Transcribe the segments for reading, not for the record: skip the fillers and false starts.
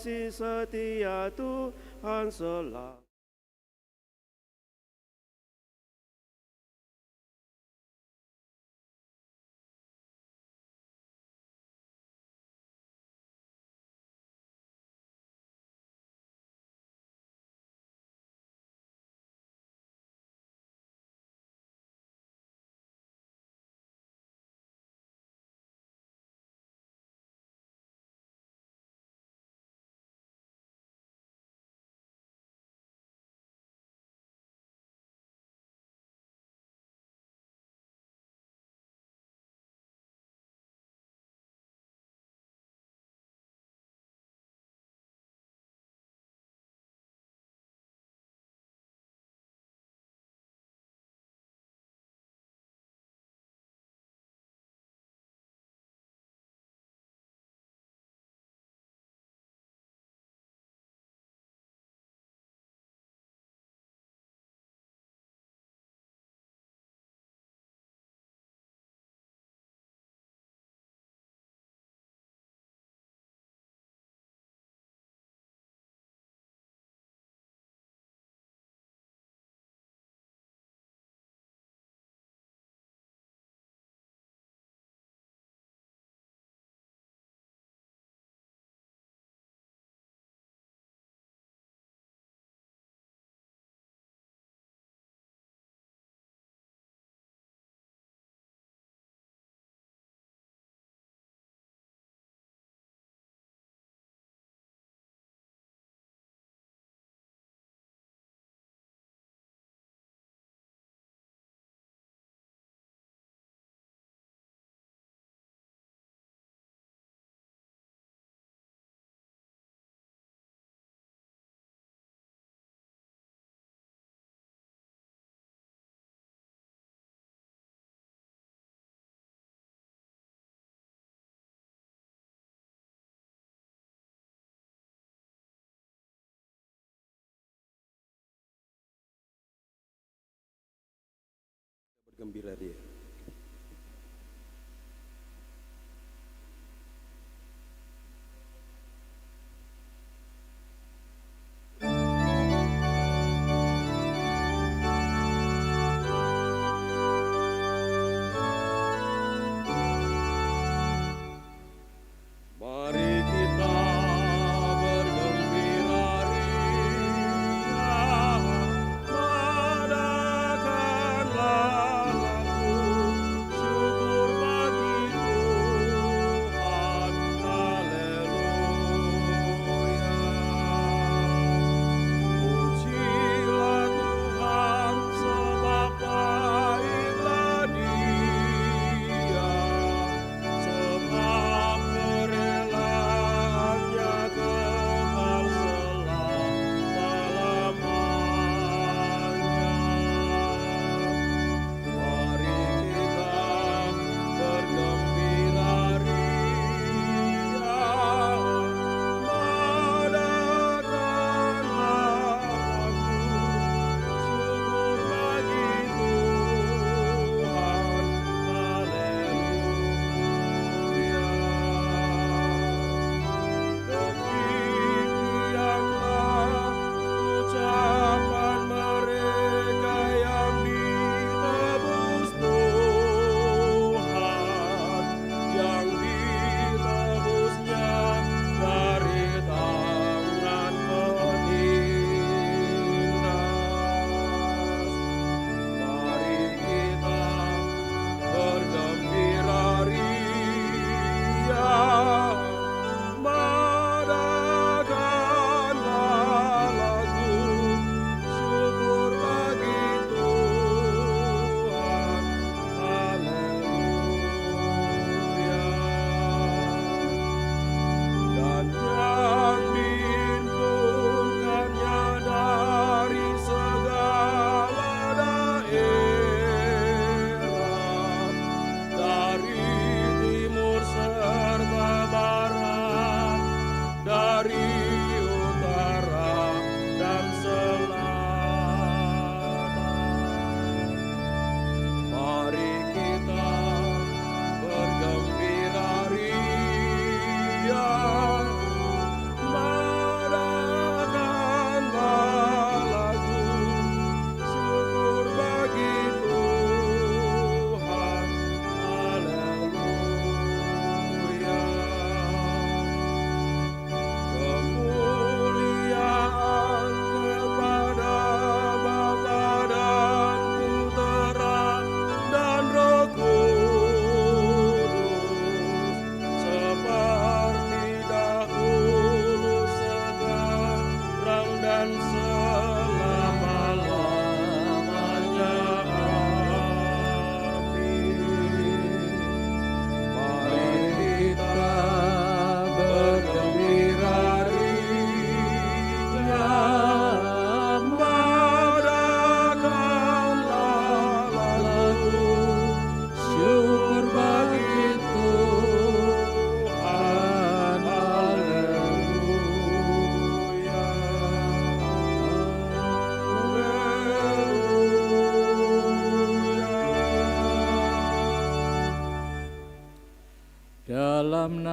kasih setia Tuhan selalu. Bergembira dia. Mari kita bergembira ria, adakanlah lagu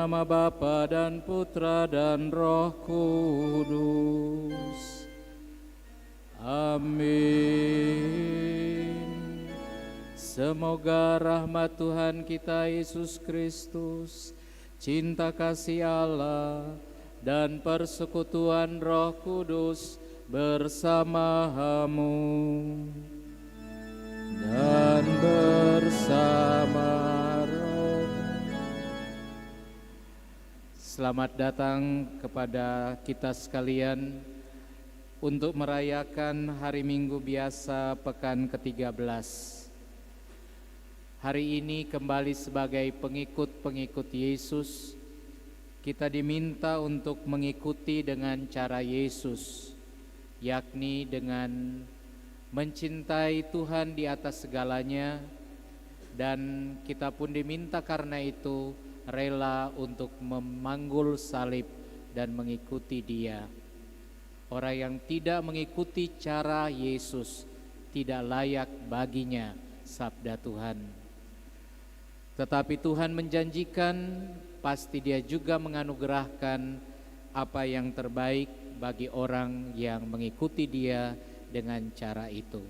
nama Bapa dan Putra dan Roh Kudus. Amin. Semoga rahmat Tuhan kita Yesus Kristus, cinta kasih Allah, dan persekutuan Roh Kudus bersamamu dan bersama roh. Selamat datang kepada kita sekalian untuk merayakan hari Minggu biasa pekan ke-13. Hari ini kembali sebagai pengikut-pengikut Yesus, kita diminta untuk mengikuti dengan cara Yesus, yakni dengan mencintai Tuhan di atas segalanya, dan kita pun diminta karena itu rela untuk memanggul salib dan mengikuti Dia. Orang yang tidak mengikuti cara Yesus tidak layak baginya, sabda Tuhan. Tetapi Tuhan menjanjikan pasti Dia juga menganugerahkan apa yang terbaik bagi orang yang mengikuti Dia dengan cara itu.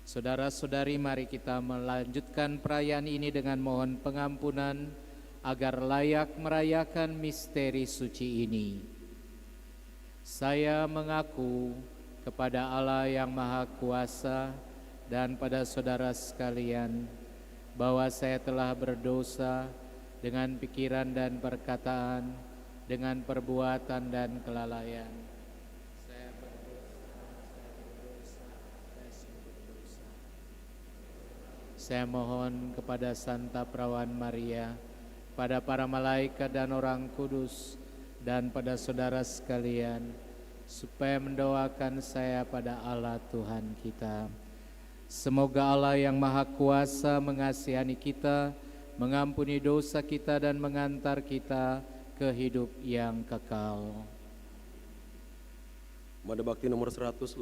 Saudara-saudari, mari kita melanjutkan perayaan ini dengan mohon pengampunan agar layak merayakan misteri suci ini. Saya mengaku kepada Allah yang Maha Kuasa dan pada saudara sekalian bahwa saya telah berdosa dengan pikiran dan perkataan, dengan perbuatan dan kelalaian. Saya mohon kepada Santa Perawan Maria, pada para malaikat dan orang kudus, dan pada saudara sekalian, supaya mendoakan saya pada Allah Tuhan kita. Semoga Allah yang Maha Kuasa mengasihani kita, mengampuni dosa kita dan mengantar kita ke hidup yang kekal. Mada Bakti nomor 185.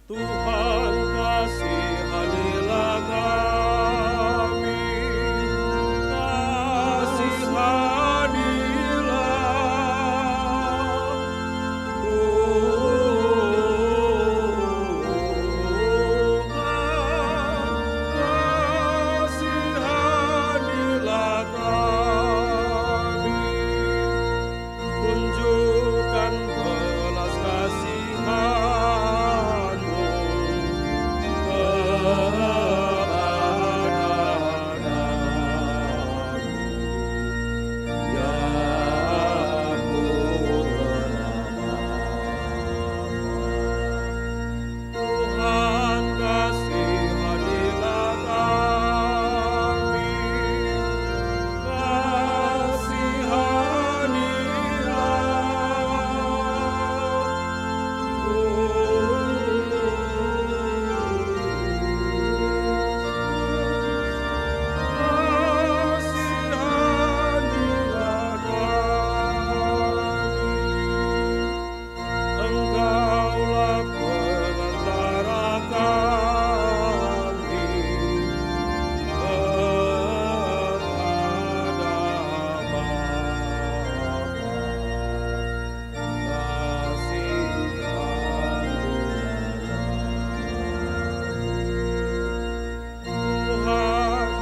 Tuhan kasihanilah kami, kasihanilah kami. Tunjukkan belas kasihan-Mu Tuhan kasihanilah kami, kasihanilah kami. Engkaulah penentara kami kepada Bapa. Tuhan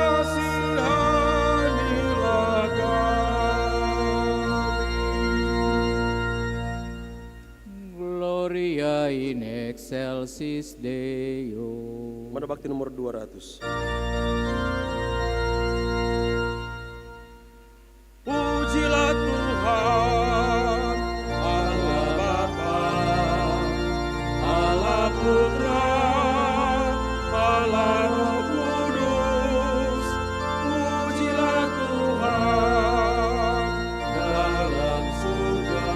kasihanilah kami, Gloria in excelsis Deo. Mada Bakti nomor 200. Pujilah Tuhan, Allah Bapa, Allah Putra, Allah Roh Kudus. Pujilah Tuhan dalam surga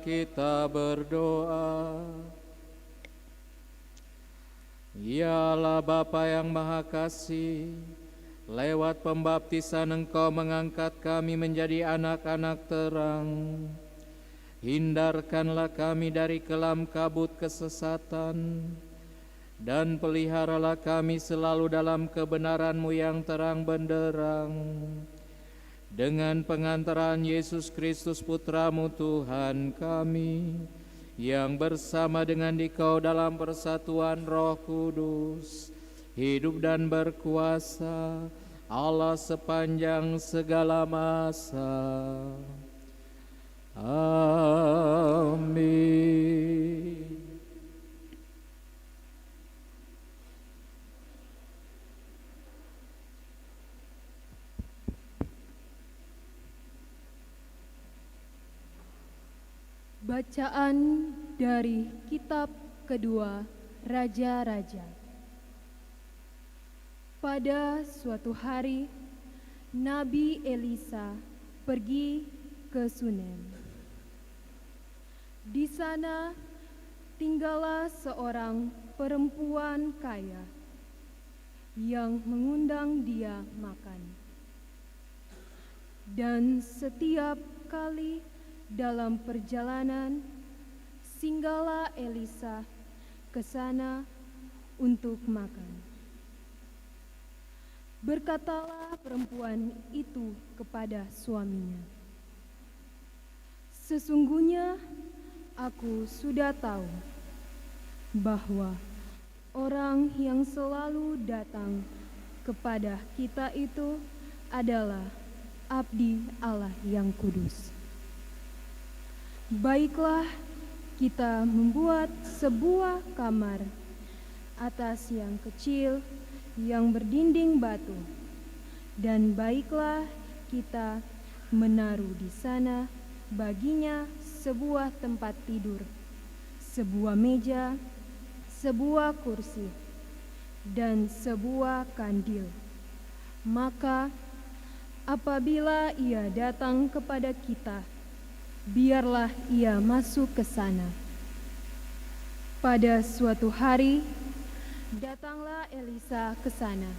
kita berdoa. Ya Allah Bapa yang Maha Kasih, lewat pembaptisan Engkau mengangkat kami menjadi anak-anak terang. Hindarkanlah kami dari kelam kabut kesesatan, dan peliharalah kami selalu dalam kebenaran-Mu yang terang benderang. Dengan pengantaran Yesus Kristus Putra-Mu Tuhan kami, yang bersama dengan Dikau dalam persatuan Roh Kudus, hidup dan berkuasa Allah sepanjang segala masa. Amin. Bacaan dari kitab kedua Raja-Raja. Pada suatu hari, Nabi Elisa pergi ke Sunem. Di sana tinggallah seorang perempuan kaya yang mengundang dia makan. Dan setiap kali dalam perjalanan, singgahlah Elisa ke sana untuk makan. Berkatalah perempuan itu kepada suaminya, "Sesungguhnya aku sudah tahu bahwa orang yang selalu datang kepada kita itu adalah abdi Allah yang kudus. Baiklah, kita membuat sebuah kamar atas yang kecil yang berdinding batu, dan baiklah kita menaruh di sana baginya sebuah tempat tidur, sebuah meja, sebuah kursi, dan sebuah kandil. Maka apabila ia datang kepada kita, biarlah ia masuk ke sana." Pada suatu hari, datanglah Elisa ke sana.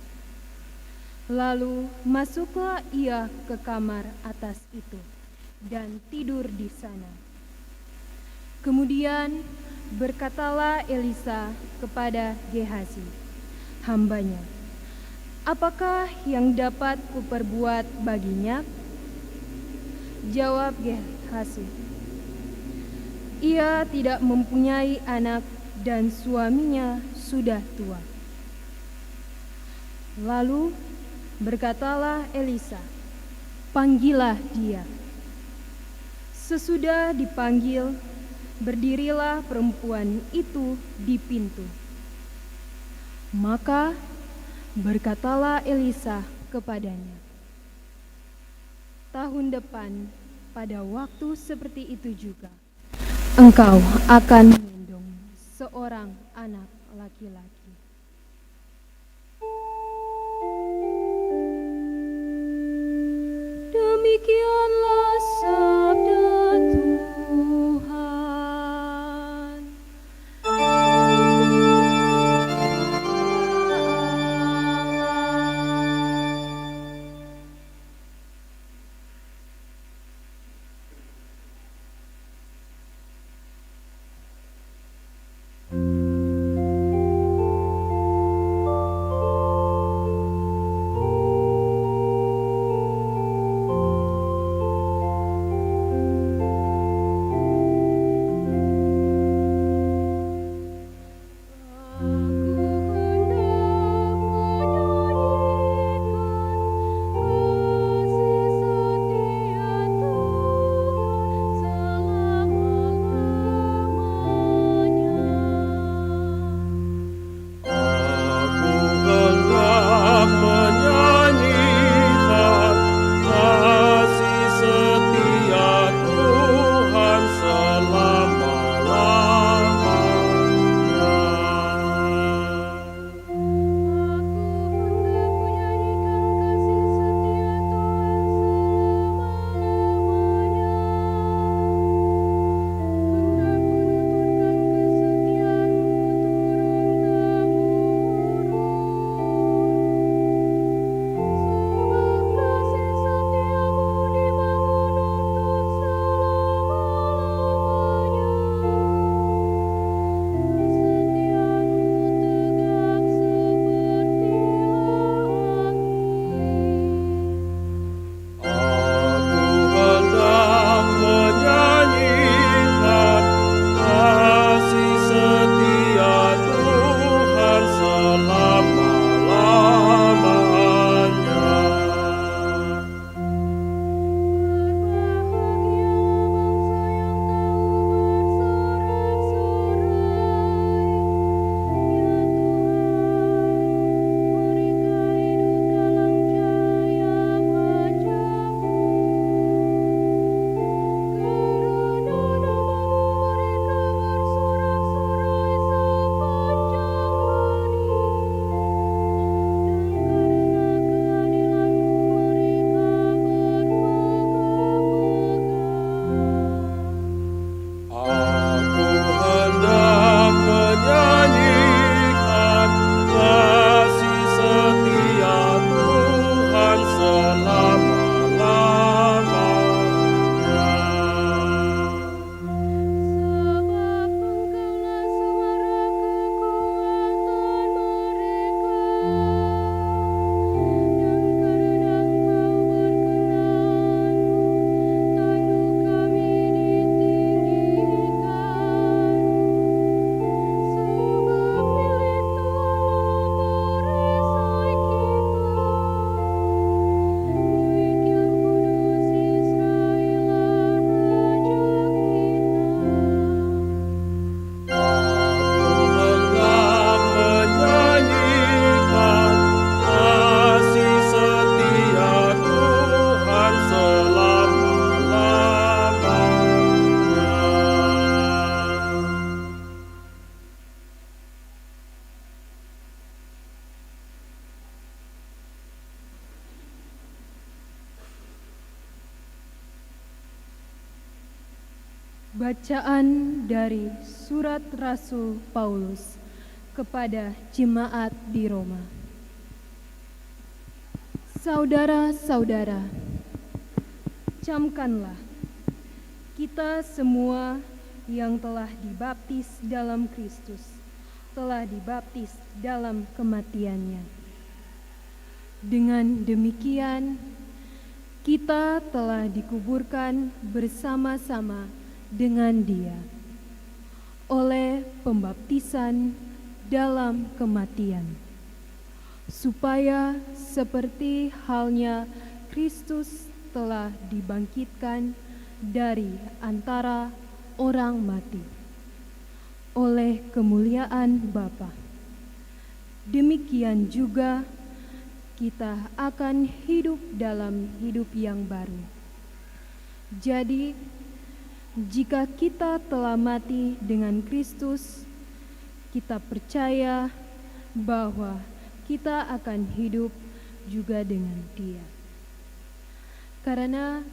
Lalu masuklah ia ke kamar atas itu dan tidur di sana. Kemudian berkatalah Elisa kepada Gehazi, hambanya, "Apakah yang dapat kuperbuat baginya?" Jawab Gehazi, "Ia tidak mempunyai anak dan suaminya sudah tua." Lalu berkatalah Elisa, "Panggillah dia." Sesudah dipanggil, berdirilah perempuan itu di pintu. Maka berkatalah Elisa kepadanya, "Tahun depan pada waktu seperti itu juga, engkau akan mengandung seorang anak laki-laki." Demikianlah sabda Tuhan. Bacaan dari surat Rasul Paulus kepada jemaat di Roma. Saudara-saudara, camkanlah kita semua yang telah dibaptis dalam Kristus, telah dibaptis dalam kematian-Nya. Dengan demikian, kita telah dikuburkan bersama-sama dengan Dia oleh pembaptisan dalam kematian, supaya seperti halnya Kristus telah dibangkitkan dari antara orang mati oleh kemuliaan Bapa. Demikian juga kita akan hidup dalam hidup yang baru. Jadi, jika kita telah mati dengan Kristus, kita percaya bahwa kita akan hidup juga dengan Dia. Karena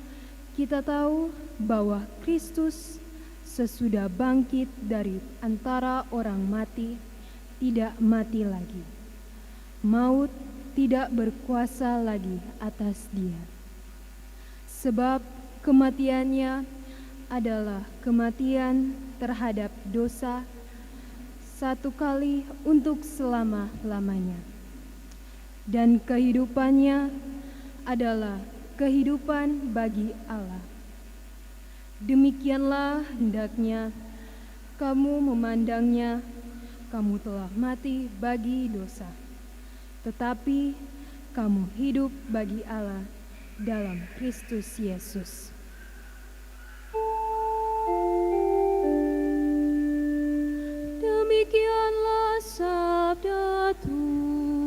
kita tahu bahwa Kristus sesudah bangkit dari antara orang mati, tidak mati lagi. Maut tidak berkuasa lagi atas Dia. Sebab kematiannya adalah kematian terhadap dosa satu kali untuk selama-lamanya. Dan kehidupannya adalah kehidupan bagi Allah. Demikianlah hendaknya kamu memandangnya, kamu telah mati bagi dosa, tetapi kamu hidup bagi Allah dalam Kristus Yesus. Demikianlah sabda Tuhan.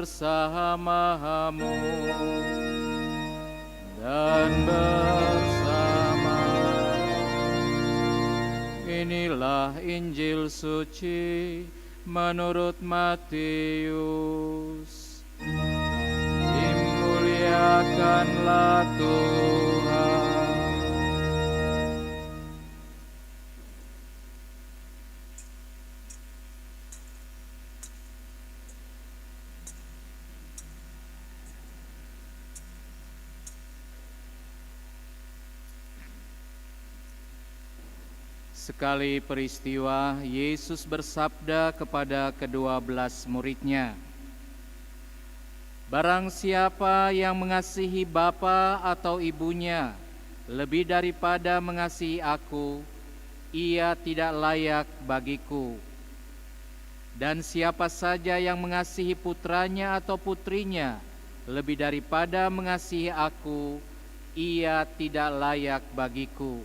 bersamamu dan bersama. Inilah Injil suci menurut Matius. Dimuliakanlah Tuhan. Sekali peristiwa, Yesus bersabda kepada ke-12 murid-Nya, "Barang siapa yang mengasihi bapa atau ibunya lebih daripada mengasihi aku, ia tidak layak bagiku. Dan siapa saja yang mengasihi putranya atau putrinya lebih daripada mengasihi aku, ia tidak layak bagiku.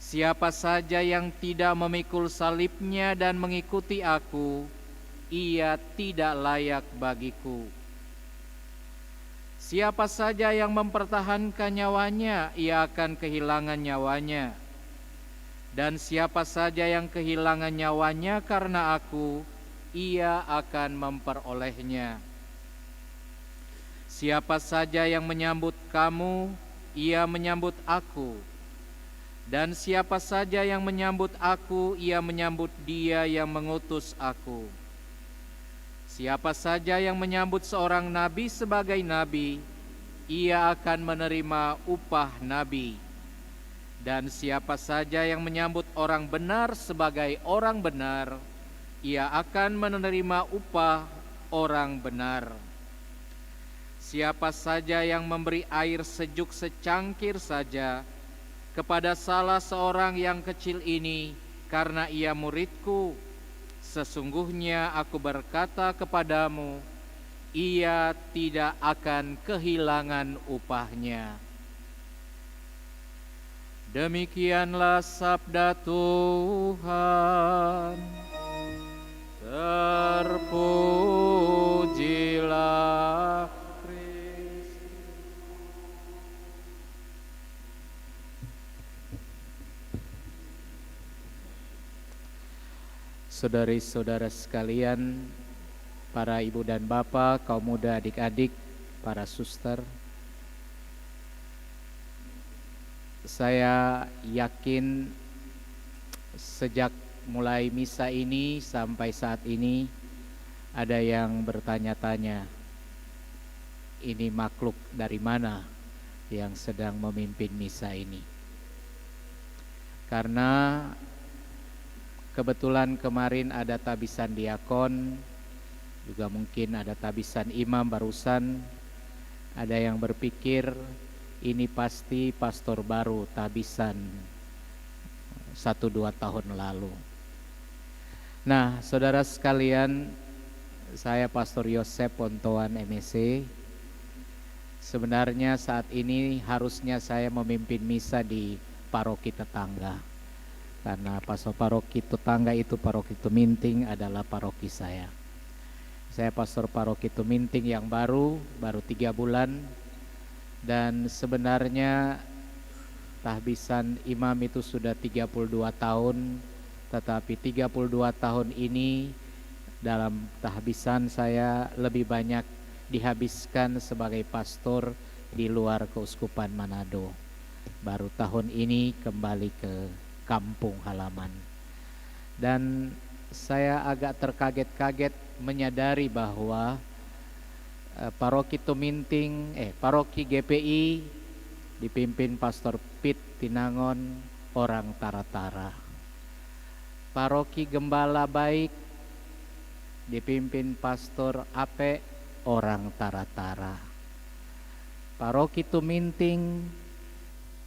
Siapa saja yang tidak memikul salibnya dan mengikuti aku, ia tidak layak bagiku. Siapa saja yang mempertahankan nyawanya, ia akan kehilangan nyawanya. Dan siapa saja yang kehilangan nyawanya karena aku, ia akan memperolehnya. Siapa saja yang menyambut kamu, ia menyambut aku. Dan siapa saja yang menyambut aku, ia menyambut Dia yang mengutus aku. Siapa saja yang menyambut seorang nabi sebagai nabi, ia akan menerima upah nabi. Dan siapa saja yang menyambut orang benar sebagai orang benar, ia akan menerima upah orang benar. Siapa saja yang memberi air sejuk secangkir saja kepada salah seorang yang kecil ini, karena ia muridku, sesungguhnya aku berkata kepadamu, ia tidak akan kehilangan upahnya. Demikianlah sabda Tuhan. Terpujilah Kristus. Saudari-saudara sekalian, para ibu dan bapak, kaum muda, adik-adik, para suster, saya yakin sejak mulai misa ini sampai saat ini ada yang bertanya-tanya, ini makhluk dari mana yang sedang memimpin misa ini? Karena kebetulan kemarin ada tabisan diakon, juga mungkin ada tabisan imam barusan. Ada yang berpikir ini pasti pastor baru tabisan 1-2 tahun lalu. Nah, saudara sekalian, saya Pastor Yosep Pontoan MSc. Sebenarnya saat ini harusnya saya memimpin misa di paroki tetangga. Karena paroki tetangga itu paroki Tuminting adalah paroki saya. Saya pastor paroki Tuminting yang baru 3 bulan. Dan sebenarnya tahbisan imam itu sudah 32 tahun. Tetapi 32 tahun ini dalam tahbisan saya lebih banyak dihabiskan sebagai pastor di luar Keuskupan Manado. Baru tahun ini kembali ke kampung halaman. Dan saya agak terkaget-kaget menyadari bahwa paroki Tuminting, paroki GPI dipimpin Pastor Pit Tinangon, orang Tara-Tara. Paroki Gembala Baik dipimpin Pastor Ape, orang Tara-Tara. Paroki Tuminting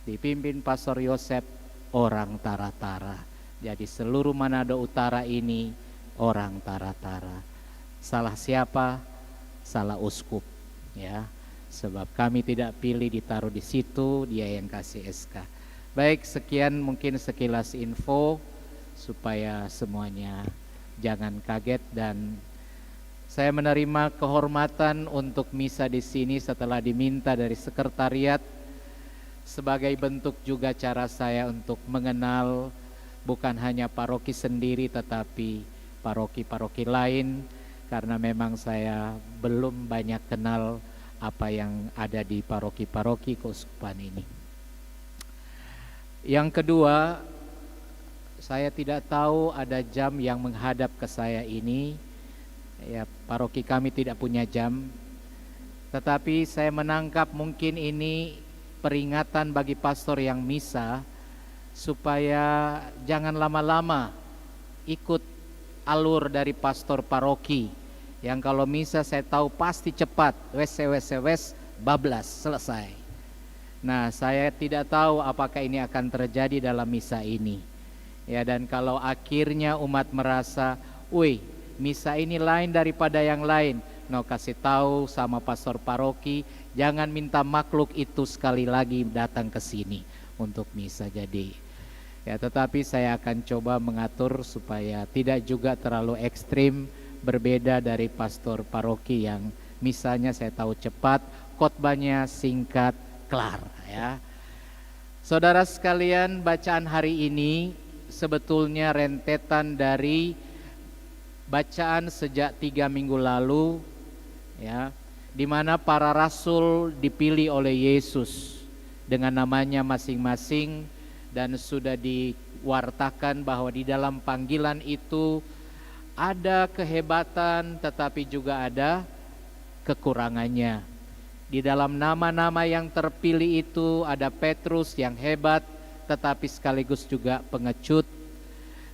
dipimpin Pastor Yosep, orang Tara-Tara. Jadi seluruh Manado Utara ini orang Tara-Tara. Salah siapa? Salah uskup, ya. Sebab kami tidak pilih ditaruh di situ, dia yang kasih SK. Baik, sekian mungkin sekilas info supaya semuanya jangan kaget. Dan saya menerima kehormatan untuk misa di sini setelah diminta dari sekretariat, sebagai bentuk juga cara saya untuk mengenal bukan hanya paroki sendiri tetapi paroki-paroki lain, karena memang saya belum banyak kenal apa yang ada di paroki-paroki keuskupan ini. Yang kedua, saya tidak tahu ada jam yang menghadap ke saya ini. Ya, paroki kami tidak punya jam. Tetapi saya menangkap mungkin ini peringatan bagi pastor yang misa supaya jangan lama-lama ikut alur dari pastor paroki yang kalau misa saya tahu pasti cepat, wes bablas selesai. Nah, saya tidak tahu apakah ini akan terjadi dalam misa ini. Ya, dan kalau akhirnya umat merasa, wih, misa ini lain daripada yang lain, kasih tahu sama pastor paroki, jangan minta makhluk itu sekali lagi datang ke sini untuk misa. Jadi Ya, tetapi saya akan coba mengatur supaya tidak juga terlalu ekstrim, berbeda dari pastor paroki yang misalnya saya tahu cepat, khotbahnya singkat, kelar ya. Saudara sekalian, bacaan hari ini sebetulnya rentetan dari bacaan sejak 3 minggu lalu ya, di mana para rasul dipilih oleh Yesus dengan namanya masing-masing, dan sudah diwartakan bahwa di dalam panggilan itu ada kehebatan tetapi juga ada kekurangannya. Di dalam nama-nama yang terpilih itu ada Petrus yang hebat tetapi sekaligus juga pengecut.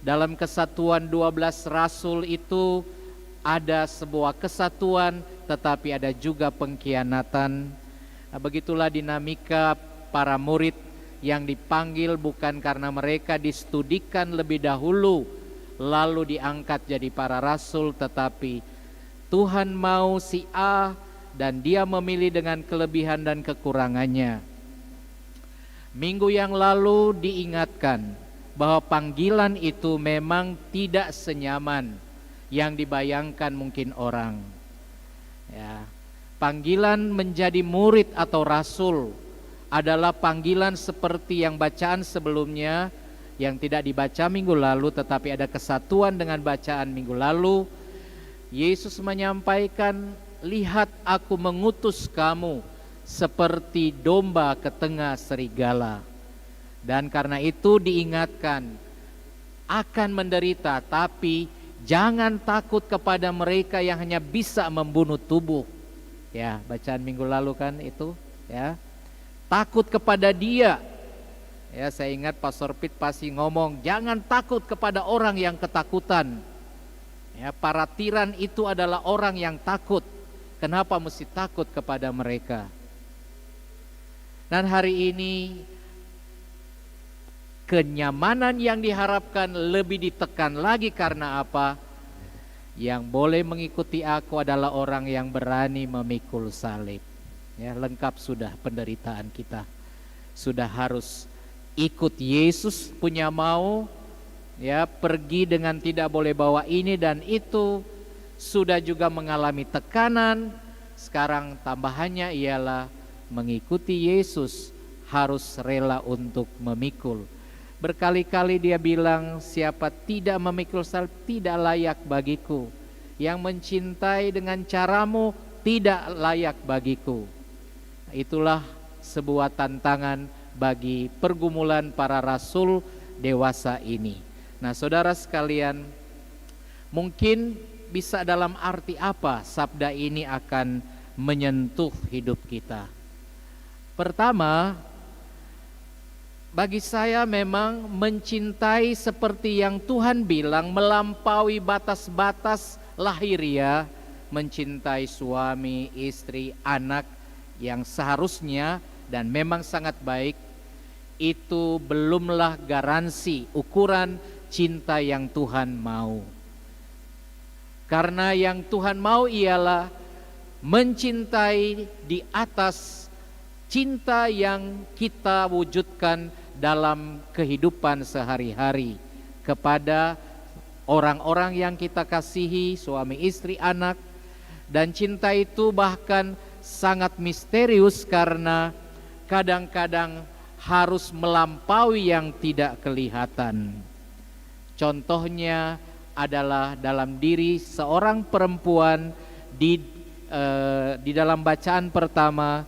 Dalam kesatuan 12 rasul itu ada sebuah kesatuan tetapi ada juga pengkhianatan. Nah, begitulah dinamika para murid yang dipanggil bukan karena mereka distudikan lebih dahulu lalu diangkat jadi para rasul, tetapi Tuhan mau si A dan dia memilih dengan kelebihan dan kekurangannya. Minggu yang lalu diingatkan bahwa panggilan itu memang tidak senyaman yang dibayangkan mungkin orang. Ya, panggilan menjadi murid atau rasul adalah panggilan seperti yang bacaan sebelumnya yang tidak dibaca minggu lalu, tetapi ada kesatuan dengan bacaan minggu lalu. Yesus menyampaikan, lihat aku mengutus kamu seperti domba ke tengah serigala. Dan karena itu diingatkan akan menderita, tapi jangan takut kepada mereka yang hanya bisa membunuh tubuh. Ya, bacaan minggu lalu kan itu ya. Takut kepada dia. Ya, saya ingat Pastor Pit pasti ngomong, jangan takut kepada orang yang ketakutan. Ya, para tiran itu adalah orang yang takut. Kenapa mesti takut kepada mereka? Dan hari ini kenyamanan yang diharapkan lebih ditekan lagi karena apa? Yang boleh mengikuti aku adalah orang yang berani memikul salib. Ya, lengkap sudah penderitaan kita. Sudah harus ikut Yesus punya mau, ya, pergi dengan tidak boleh bawa ini dan itu, sudah juga mengalami tekanan. Sekarang tambahannya ialah mengikuti Yesus harus rela untuk memikul. Berkali-kali dia bilang, siapa tidak memikul salib tidak layak bagiku. Yang mencintai dengan caramu tidak layak bagiku. Itulah sebuah tantangan bagi pergumulan para rasul dewasa ini. Nah, saudara sekalian, mungkin bisa dalam arti apa sabda ini akan menyentuh hidup kita. Pertama, bagi saya memang mencintai seperti yang Tuhan bilang, melampaui batas-batas lahiriah, mencintai suami, istri, anak yang seharusnya dan memang sangat baik, itu belumlah garansi ukuran cinta yang Tuhan mau. Karena yang Tuhan mau ialah mencintai di atas cinta yang kita wujudkan dalam kehidupan sehari-hari kepada orang-orang yang kita kasihi, suami, istri, anak. Dan cinta itu bahkan sangat misterius karena kadang-kadang harus melampaui yang tidak kelihatan. Contohnya adalah dalam diri seorang perempuan di dalam bacaan pertama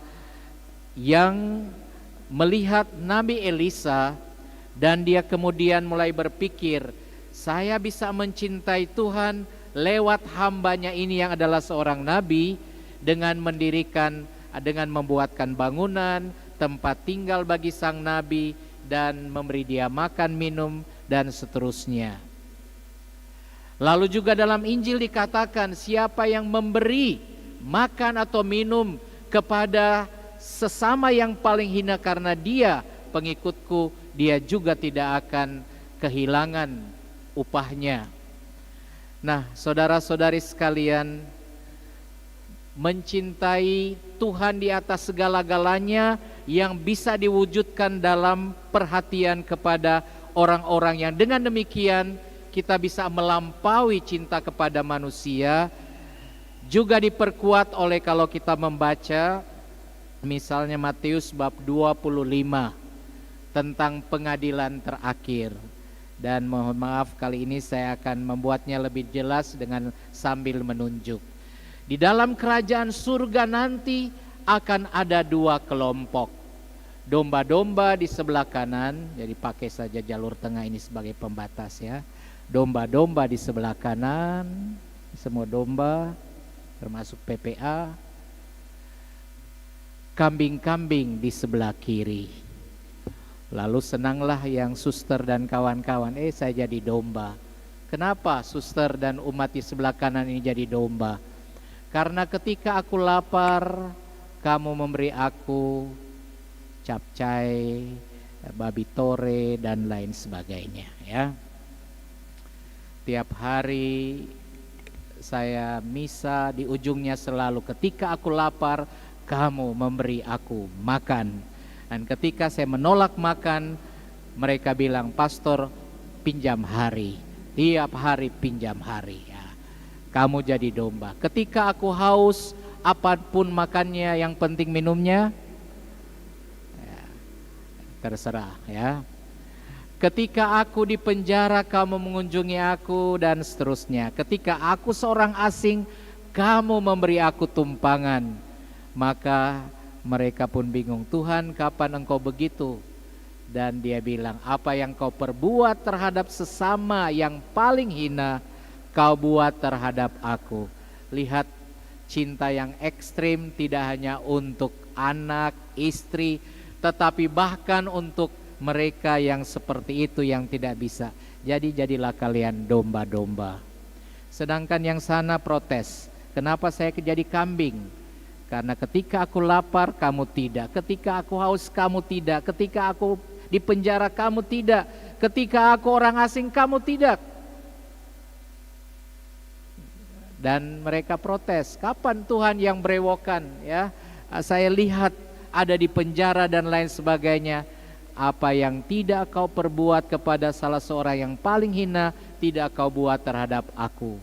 yang melihat Nabi Elisa dan dia kemudian mulai berpikir, saya bisa mencintai Tuhan lewat hambanya ini yang adalah seorang nabi dengan membuatkan bangunan, tempat tinggal bagi sang nabi dan memberi dia makan, minum dan seterusnya. Lalu juga dalam Injil dikatakan siapa yang memberi makan atau minum kepada sesama yang paling hina karena dia pengikutku, dia juga tidak akan kehilangan upahnya. Nah, saudara-saudari sekalian, mencintai Tuhan di atas segala-galanya yang bisa diwujudkan dalam perhatian kepada orang-orang yang dengan demikian kita bisa melampaui cinta kepada manusia. Juga diperkuat oleh kalau kita membaca misalnya Matius bab 25 tentang pengadilan terakhir. Dan mohon maaf kali ini saya akan membuatnya lebih jelas dengan sambil menunjuk. Di dalam kerajaan surga nanti akan ada dua kelompok. Domba-domba di sebelah kanan, jadi pakai saja jalur tengah ini sebagai pembatas ya. Domba-domba di sebelah kanan, semua domba termasuk PPA. Kambing-kambing di sebelah kiri. Lalu senanglah yang suster dan kawan-kawan, saya jadi domba. Kenapa suster dan umat di sebelah kanan ini jadi domba? Karena ketika aku lapar, kamu memberi aku capcay, babi tore dan lain sebagainya ya. Tiap hari saya misa di ujungnya selalu ketika aku lapar, kamu memberi aku makan. Dan ketika saya menolak makan, mereka bilang, pastor pinjam hari, tiap hari pinjam hari ya. Kamu jadi domba. Ketika aku haus, apapun makannya, yang penting minumnya ya, terserah ya. Ketika aku di penjara, kamu mengunjungi aku dan seterusnya. Ketika aku seorang asing, kamu memberi aku tumpangan. Maka mereka pun bingung, Tuhan kapan engkau begitu? Dan dia bilang, apa yang kau perbuat terhadap sesama yang paling hina, kau buat terhadap aku. Lihat cinta yang ekstrim tidak hanya untuk anak, istri, tetapi bahkan untuk mereka yang seperti itu yang tidak bisa. Jadi jadilah kalian domba-domba. Sedangkan yang sana protes, kenapa saya jadi kambing? Karena ketika aku lapar kamu tidak, ketika aku haus kamu tidak, ketika aku di penjara kamu tidak, ketika aku orang asing kamu tidak. Dan mereka protes, kapan Tuhan yang berewokan ya? Saya lihat ada di penjara dan lain sebagainya. Apa yang tidak kau perbuat kepada salah seorang yang paling hina, tidak kau buat terhadap aku.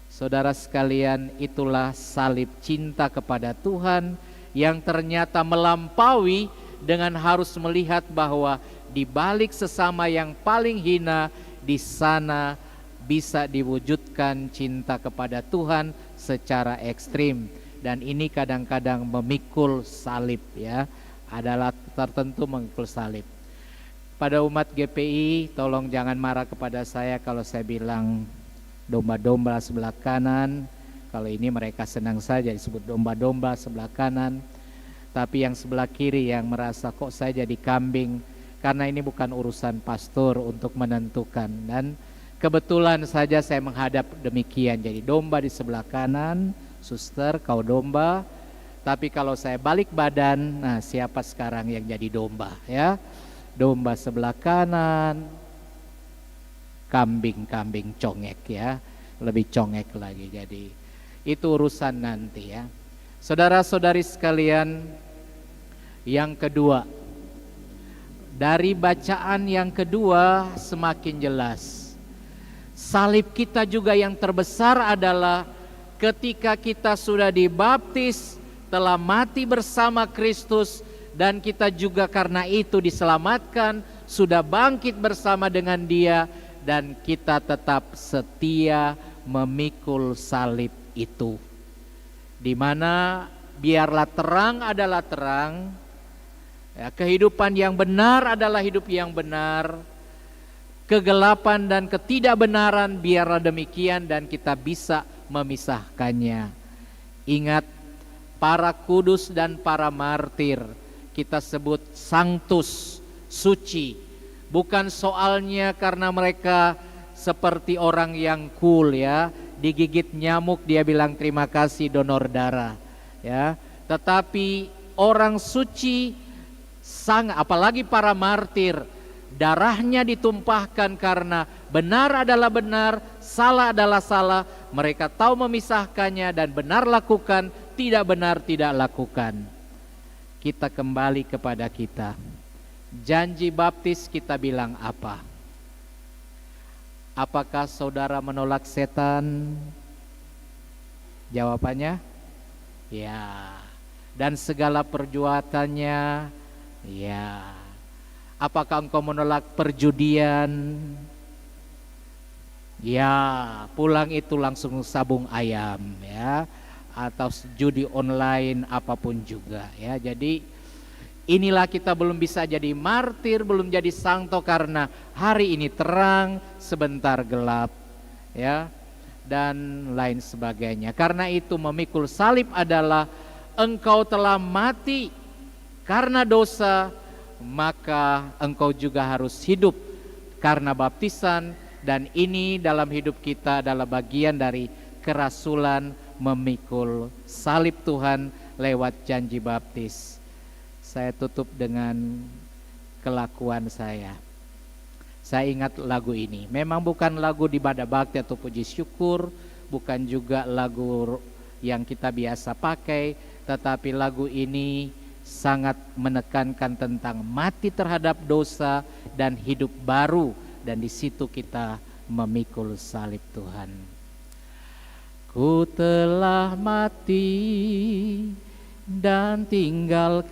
Saudara sekalian, itulah salib cinta kepada Tuhan yang ternyata melampaui dengan harus melihat bahwa di balik sesama yang paling hina, di sana bisa diwujudkan cinta kepada Tuhan secara ekstrim. Dan ini kadang-kadang memikul salib ya, adalah tertentu memikul salib. Pada umat GPI, tolong jangan marah kepada saya kalau saya bilang domba-domba sebelah kanan. Kalau ini mereka senang saja disebut domba-domba sebelah kanan. Tapi yang sebelah kiri yang merasa kok saya jadi kambing, karena ini bukan urusan pastor untuk menentukan. Dan kebetulan saja saya menghadap demikian, jadi domba di sebelah kanan, suster kau domba. Tapi kalau saya balik badan, nah siapa sekarang yang jadi domba ya? Domba sebelah kanan, kambing-kambing congek ya, lebih congek lagi. Jadi itu urusan nanti ya. Saudara-saudari sekalian, yang kedua, dari bacaan yang kedua semakin jelas. Salib kita juga yang terbesar adalah ketika kita sudah dibaptis, telah mati bersama Kristus, dan kita juga karena itu diselamatkan, sudah bangkit bersama dengan Dia, dan kita tetap setia memikul salib itu. Di mana biarlah terang adalah terang, ya, kehidupan yang benar adalah hidup yang benar, kegelapan dan ketidakbenaran biarlah demikian, dan kita bisa memisahkannya. Ingat, para kudus dan para martir kita sebut sanctus, suci. Bukan soalnya karena mereka seperti orang yang cool ya, digigit nyamuk dia bilang terima kasih donor darah ya. Tetapi orang suci sangat, apalagi para martir, darahnya ditumpahkan karena benar adalah benar, salah adalah salah. Mereka tahu memisahkannya dan benar lakukan, tidak benar tidak lakukan. Kita kembali kepada kita. Janji baptis kita bilang apa? Apakah saudara menolak setan? Jawabannya ya. Dan segala perbuatannya ya. Apakah engkau menolak perjudian? Ya, pulang itu langsung sabung ayam ya, atau judi online apapun juga ya. Jadi inilah kita belum bisa jadi martir, belum jadi santo karena hari ini terang, sebentar gelap ya, dan lain sebagainya. Karena itu memikul salib adalah engkau telah mati karena dosa, maka engkau juga harus hidup karena baptisan. Dan ini dalam hidup kita adalah bagian dari kerasulan memikul salib Tuhan lewat janji baptis. Saya tutup dengan kelakuan saya. Saya ingat lagu ini. Memang bukan lagu di ibadah bakti atau puji syukur, bukan juga lagu yang kita biasa pakai, tetapi lagu ini sangat menekankan tentang mati terhadap dosa dan hidup baru. Dan di situ kita memikul salib Tuhan. Ku telah mati dan tinggalkan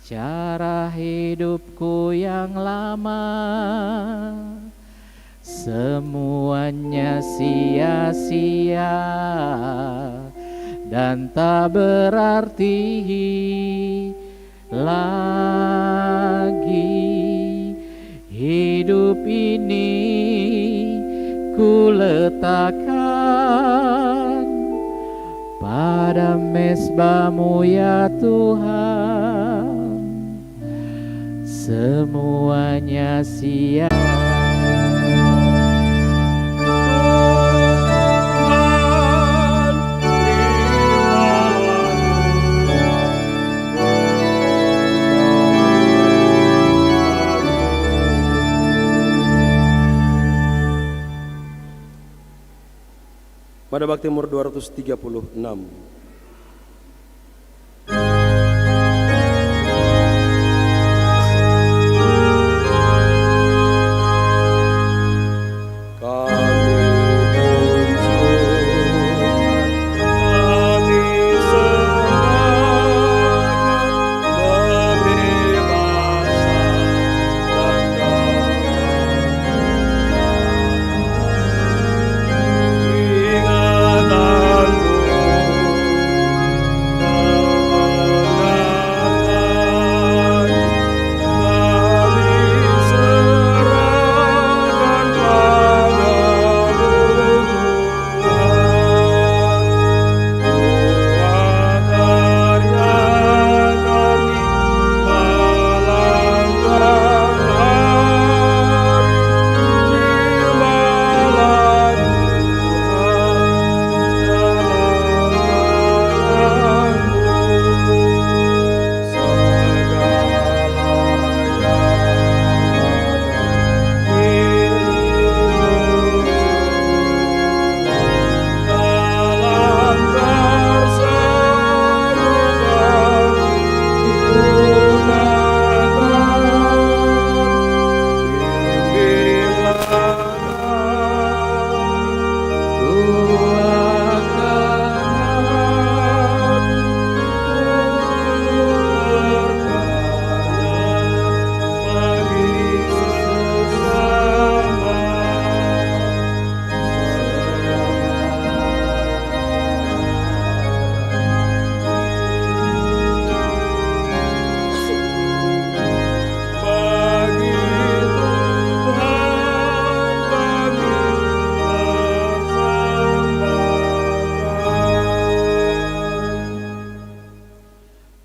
cara hidupku yang lama. Semuanya sia-sia dan tak berarti lagi. Hidup ini ku letakkan pada mezbah-Mu ya Tuhan. Semuanya sia. Pada bakti nomor 236.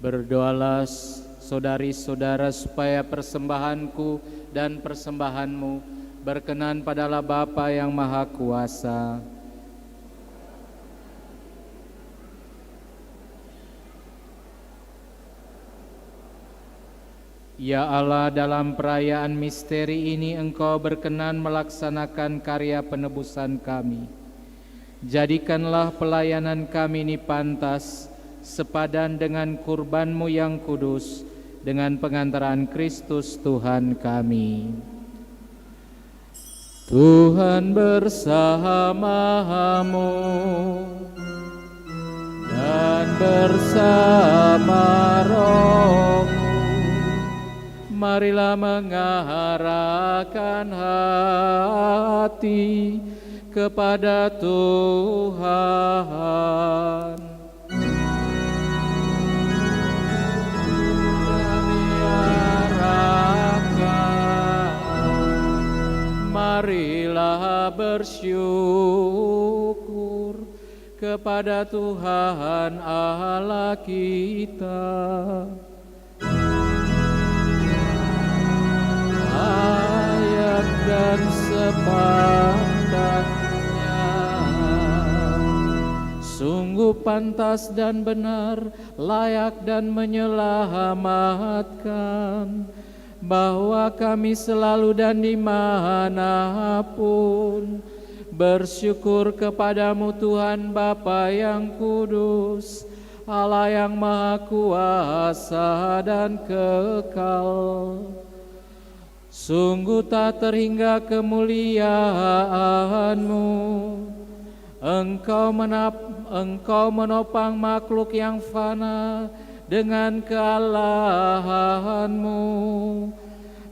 Berdoalah saudari-saudara supaya persembahanku dan persembahanmu berkenan pada Allah Bapa yang Maha Kuasa. Ya Allah, dalam perayaan misteri ini Engkau berkenan melaksanakan karya penebusan kami. Jadikanlah pelayanan kami ini pantas, sepadan dengan kurban-Mu yang kudus, dengan pengantaran Kristus Tuhan kami. Tuhan bersamamu dan bersama rohmu. Marilah mengarahkan hati kepada Tuhan. Marilah bersyukur kepada Tuhan Allah kita. Ayat dan sepatutnya, sungguh pantas dan benar, layak dan menyelamatkan, bahwa kami selalu dan dimanapun bersyukur kepadamu Tuhan Bapa yang kudus, Allah yang maha kuasa dan kekal. Sungguh tak terhingga kemuliaan-Mu. Engkau menopang makhluk yang fana dengan kealahan-Mu,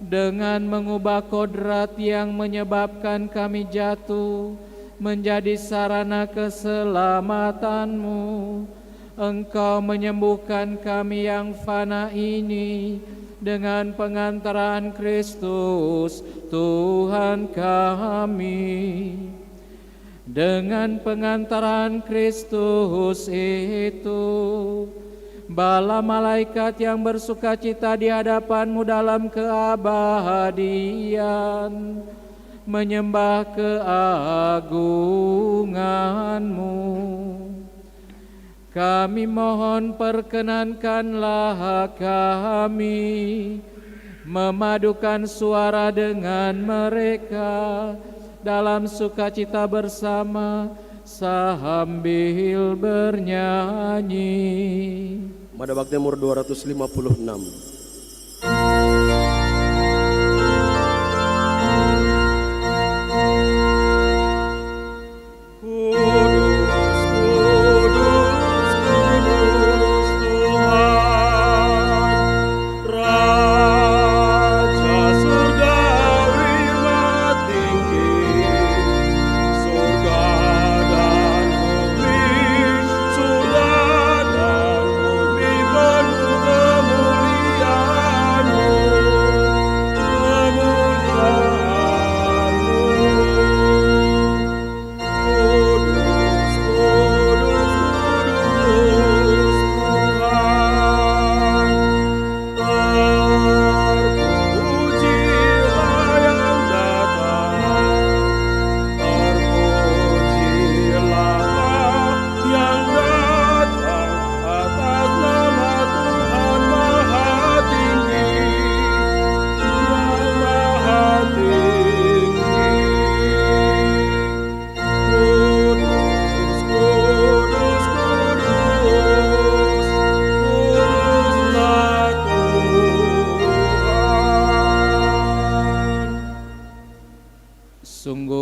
dengan mengubah kodrat yang menyebabkan kami jatuh menjadi sarana keselamatan-Mu. Engkau menyembuhkan kami yang fana ini dengan pengantaran Kristus Tuhan kami. Dengan pengantaran Kristus itu, bala malaikat yang bersukacita di hadapan-Mu dalam keabadian menyembah keagungan-Mu. Kami mohon perkenankanlah kami memadukan suara dengan mereka dalam sukacita bersama sambil bernyanyi. Pada Mazmur 256.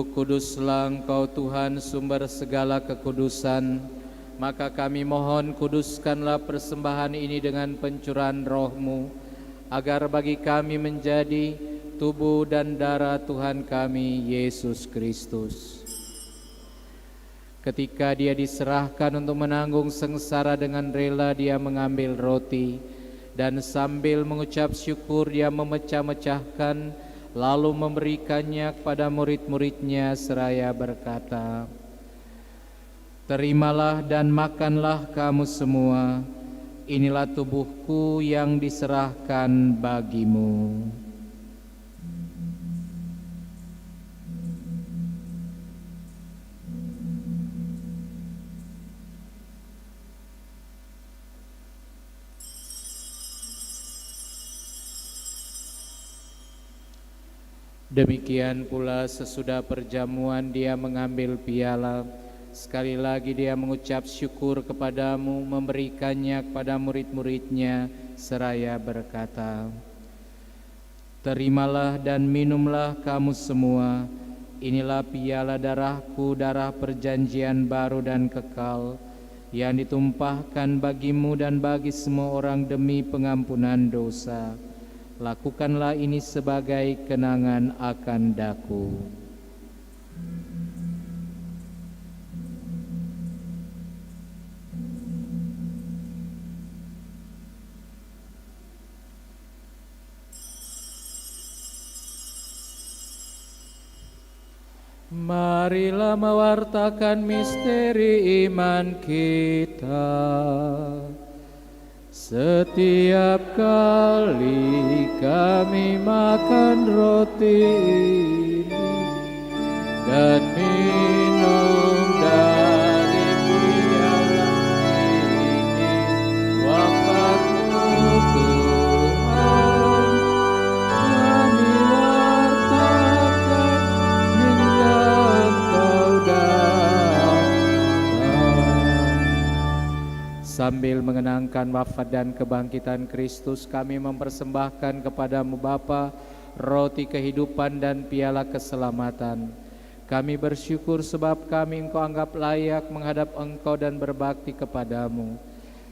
Kuduslah Engkau Tuhan, sumber segala kekudusan. Maka kami mohon, kuduskanlah persembahan ini dengan pencurahan roh-Mu, agar bagi kami menjadi tubuh dan darah Tuhan kami, Yesus Kristus. Ketika Dia diserahkan untuk menanggung sengsara dengan rela, Dia mengambil roti, dan sambil mengucap syukur Dia memecah-mecahkan, lalu memberikannya kepada murid-muridnya seraya berkata, "Terimalah dan makanlah kamu semua, inilah tubuhku yang diserahkan bagimu." Demikian pula sesudah perjamuan Dia mengambil piala. Sekali lagi Dia mengucap syukur kepadamu, memberikannya kepada murid-muridnya seraya berkata, "Terimalah dan minumlah kamu semua, inilah piala darahku, darah perjanjian baru dan kekal, yang ditumpahkan bagimu dan bagi semua orang demi pengampunan dosa. Lakukanlah ini sebagai kenangan akan daku." Marilah mewartakan misteri iman kita. Setiap kali kami makan roti ini dan minum dari piala ini, wafat-Mu Tuhan kami wartakan hingga Engkau datang. Sambil mengenangkan wafat dan kebangkitan Kristus, kami mempersembahkan kepadamu Bapa roti kehidupan dan piala keselamatan. Kami bersyukur sebab kami Engkau anggap layak menghadap Engkau dan berbakti kepadamu.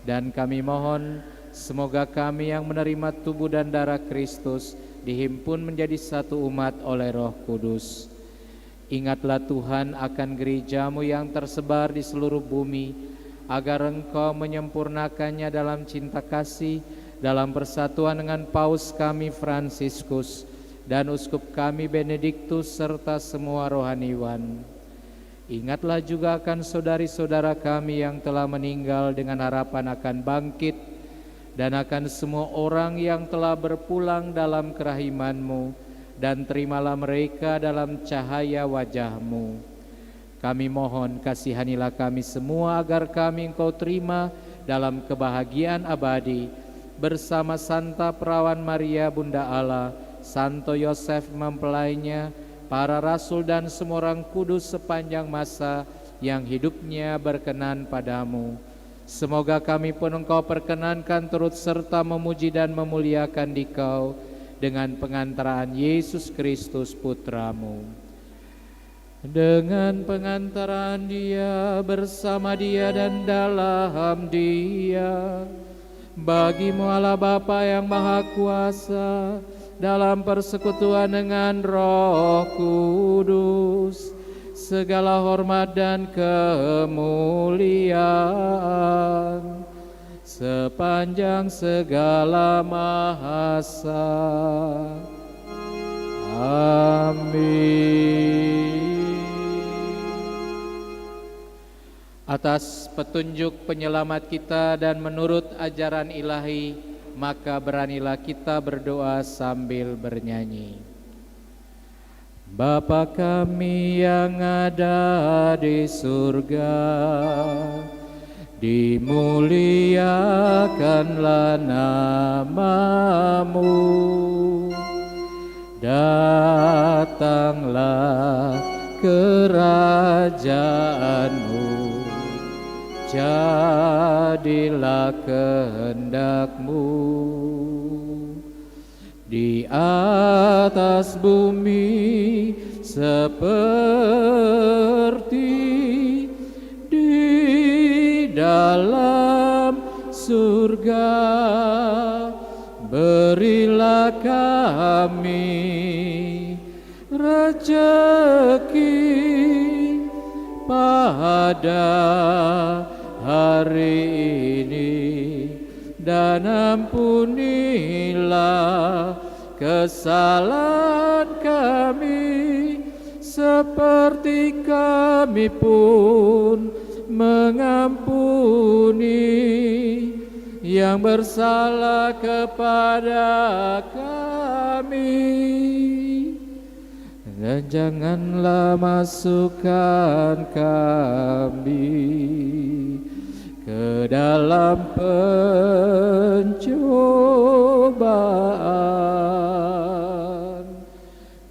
Dan kami mohon semoga kami yang menerima tubuh dan darah Kristus dihimpun menjadi satu umat oleh Roh Kudus. Ingatlah Tuhan akan gereja-Mu yang tersebar di seluruh bumi, agar Engkau menyempurnakannya dalam cinta kasih, dalam persatuan dengan Paus kami Fransiskus dan Uskup kami Benediktus serta semua rohaniwan. Ingatlah juga akan saudari-saudara kami yang telah meninggal dengan harapan akan bangkit, dan akan semua orang yang telah berpulang dalam kerahiman-Mu, dan terimalah mereka dalam cahaya wajah-Mu. Kami mohon kasihanilah kami semua agar kami Engkau terima dalam kebahagiaan abadi bersama Santa Perawan Maria Bunda Allah, Santo Yosef mempelainya, para rasul dan semua orang kudus sepanjang masa yang hidupnya berkenan padamu. Semoga kami pun Engkau perkenankan turut serta memuji dan memuliakan Dikau dengan pengantaraan Yesus Kristus Putra-Mu. Dengan pengantaran Dia, bersama Dia dan dalam Dia, bagi-Mu Allah Bapa yang Maha Kuasa, dalam persekutuan dengan Roh Kudus, segala hormat dan kemuliaan sepanjang segala masa. Amin. Atas petunjuk penyelamat kita dan menurut ajaran ilahi, maka beranilah kita berdoa sambil bernyanyi. Bapa kami yang ada di surga, dimuliakanlah nama-Mu, datanglah kerajaan-Mu, jadilah kehendak-Mu di atas bumi seperti di dalam surga. Berilah kami rezeki pada hari ini, dan ampunilah kesalahan kami seperti kami pun mengampuni yang bersalah kepada kami, dan janganlah masukkan kami ke dalam pencobaan,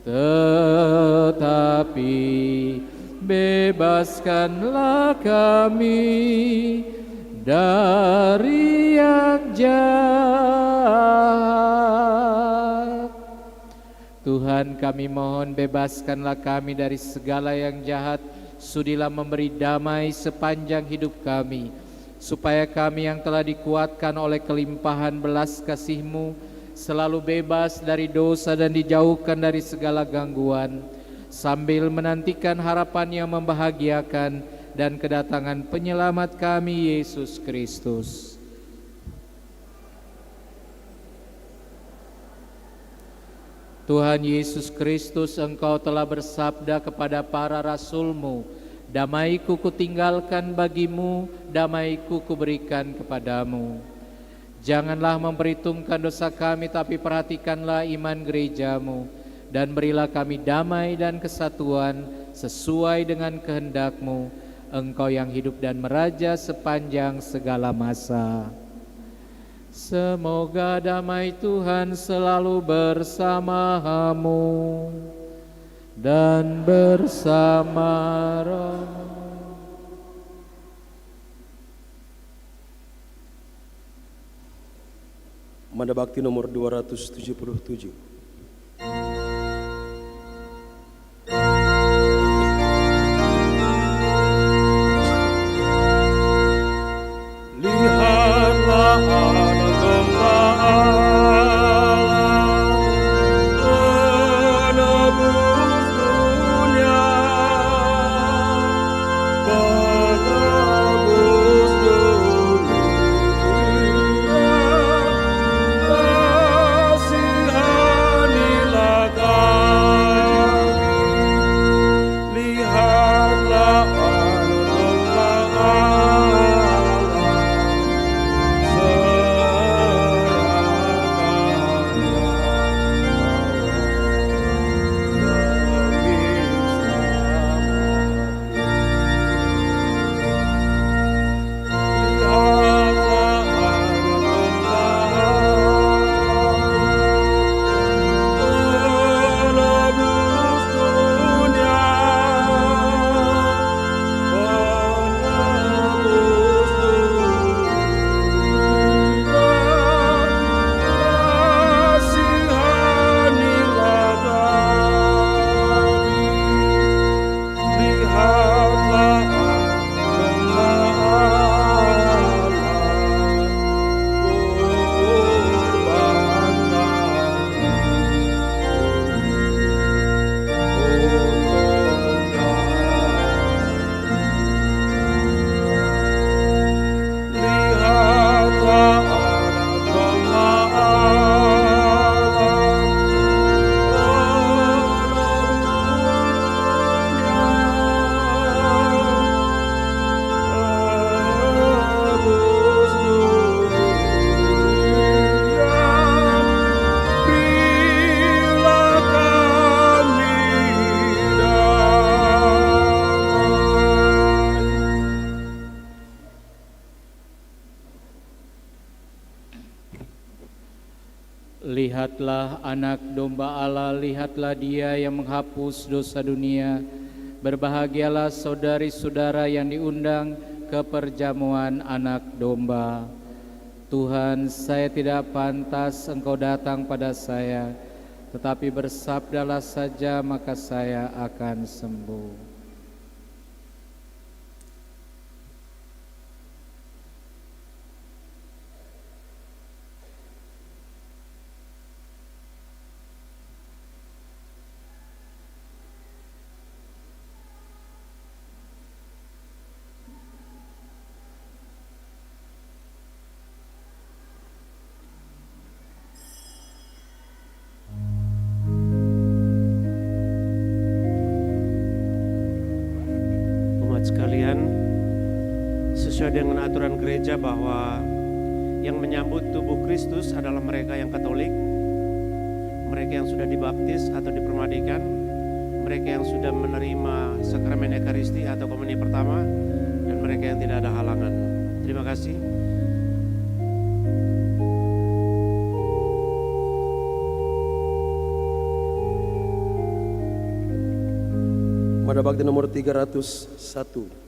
tetapi bebaskanlah kami dari yang jahat. Tuhan, kami mohon bebaskanlah kami dari segala yang jahat, sudilah memberi damai sepanjang hidup kami, supaya kami yang telah dikuatkan oleh kelimpahan belas kasih-Mu selalu bebas dari dosa dan dijauhkan dari segala gangguan, sambil menantikan harapan yang membahagiakan dan kedatangan penyelamat kami, Yesus Kristus. Tuhan Yesus Kristus, Engkau telah bersabda kepada para rasul-Mu, damai-Ku kutinggalkan bagimu, damai-Ku kuberikan kepadamu. Janganlah memperhitungkan dosa kami, tapi perhatikanlah iman gereja-Mu, dan berilah kami damai dan kesatuan sesuai dengan kehendak-Mu, Engkau yang hidup dan meraja sepanjang segala masa. Semoga damai Tuhan selalu bersamamu dan bersama rohmu. Manda Bakti nomor 277. Lihatlah anak domba Allah, penebus dunia, penebus dunia. Kasihanilah kami. Lihatlah anak domba Allah, Lihatlah anak domba Allah, lihatlah Dia yang menghapus dosa dunia. Berbahagialah saudari-saudara yang diundang ke perjamuan anak domba. Tuhan, saya tidak pantas Engkau datang pada saya, tetapi bersabdalah saja maka saya akan sembuh. Sekalian, sesuai dengan aturan gereja bahwa yang menyambut tubuh Kristus adalah mereka yang Katolik, mereka yang sudah dibaptis atau dipermandikan, mereka yang sudah menerima sakramen Ekaristi atau komuni pertama, dan mereka yang tidak ada halangan. Terima kasih. Manda Bakti nomor 301.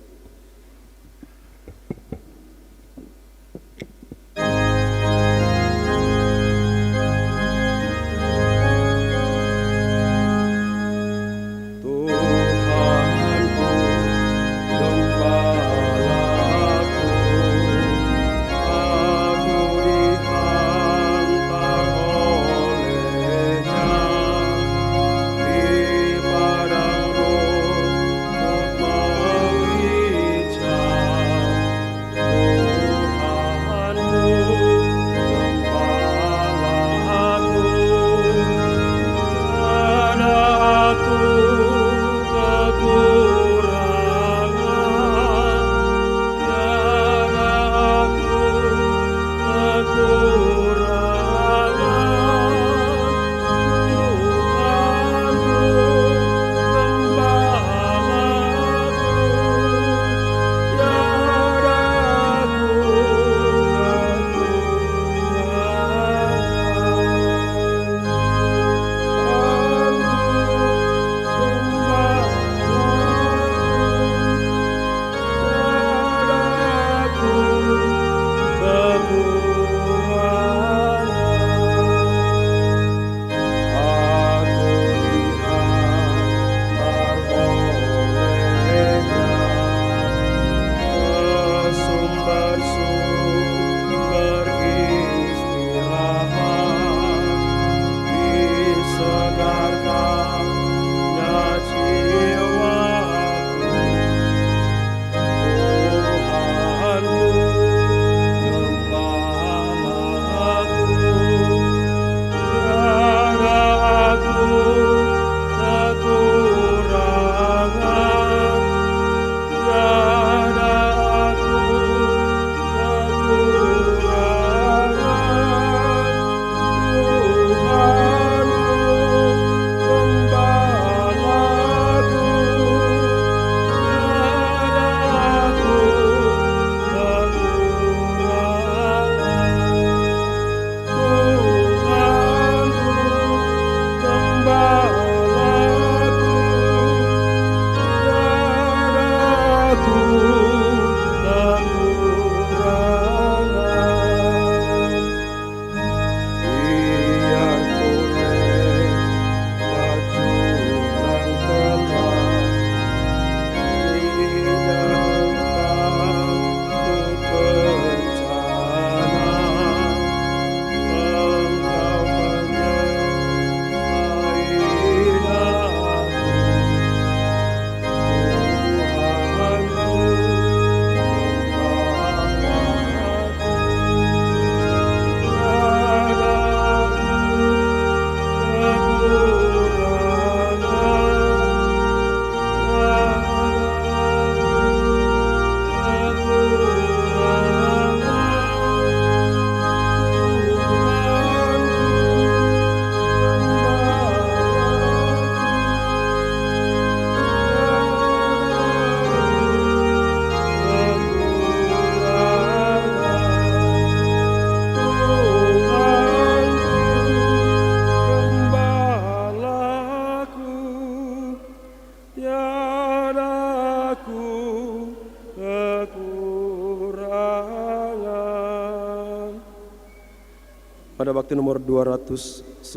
Pada bakti nomor 296.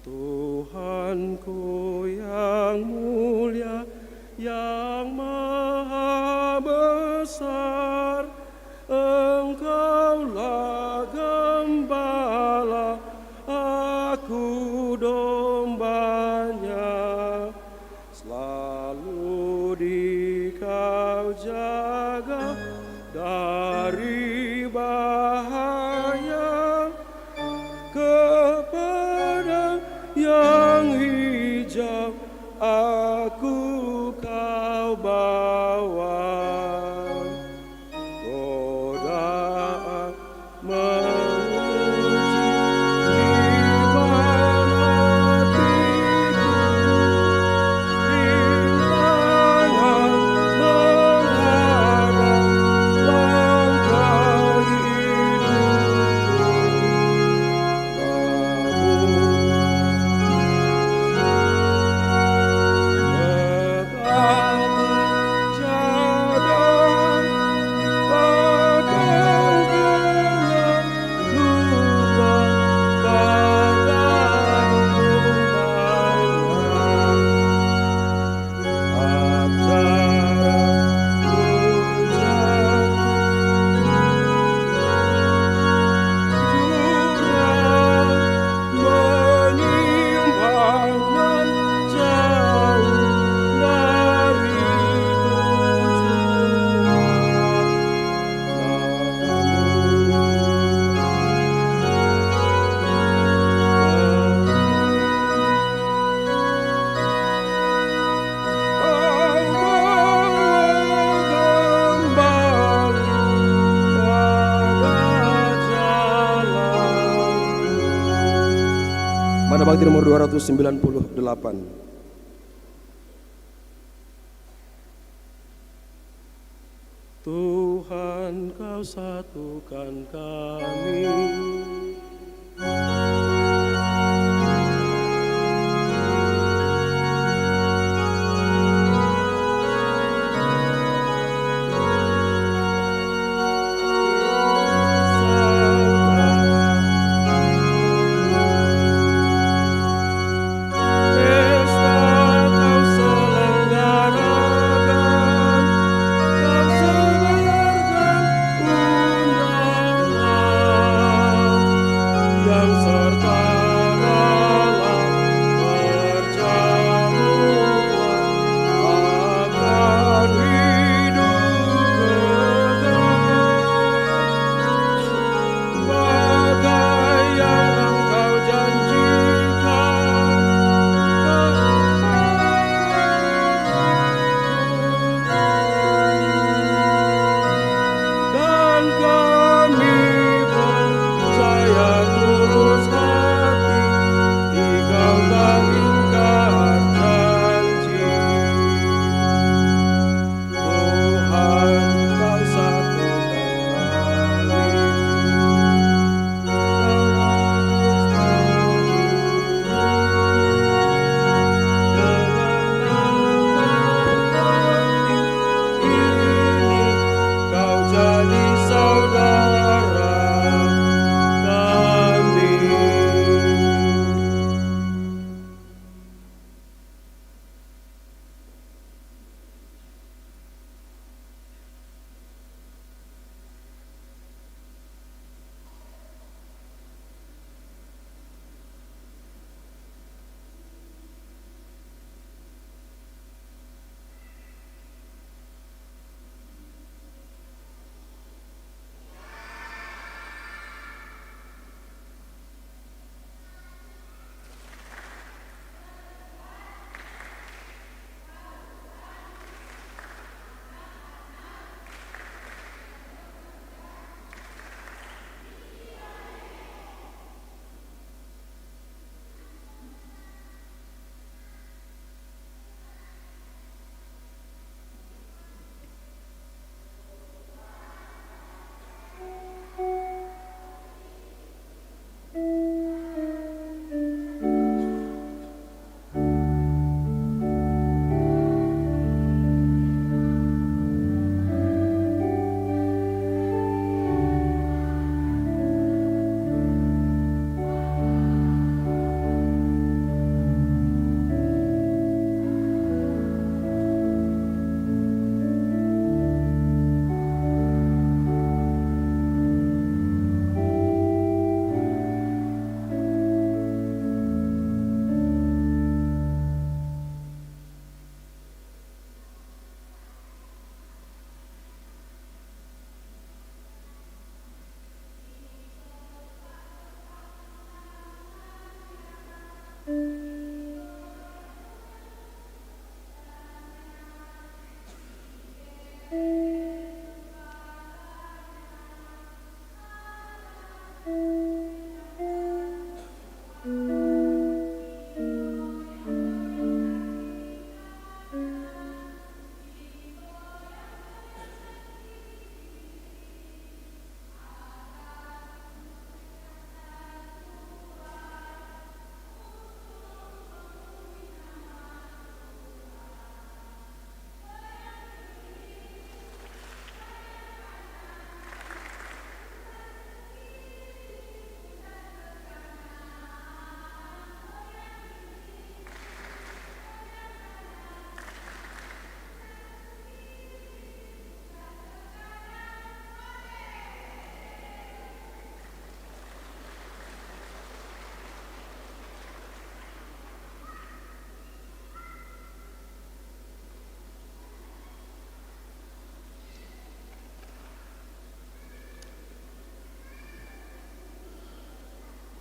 Tuhanku yang mulia, yang maha besar, Engkaulah gembala, aku dombanya. Selalu Dikau jaga dari bahaya, kepada yang hijau aku Kau bawa. Godaan menguji iman hatiku, rintangan menghadap langkah hidupku. Pada bakti nomor 298. Tuhan, Kau satukan kami. Pesta Kau selenggarakan, Kau sebarkan undangan.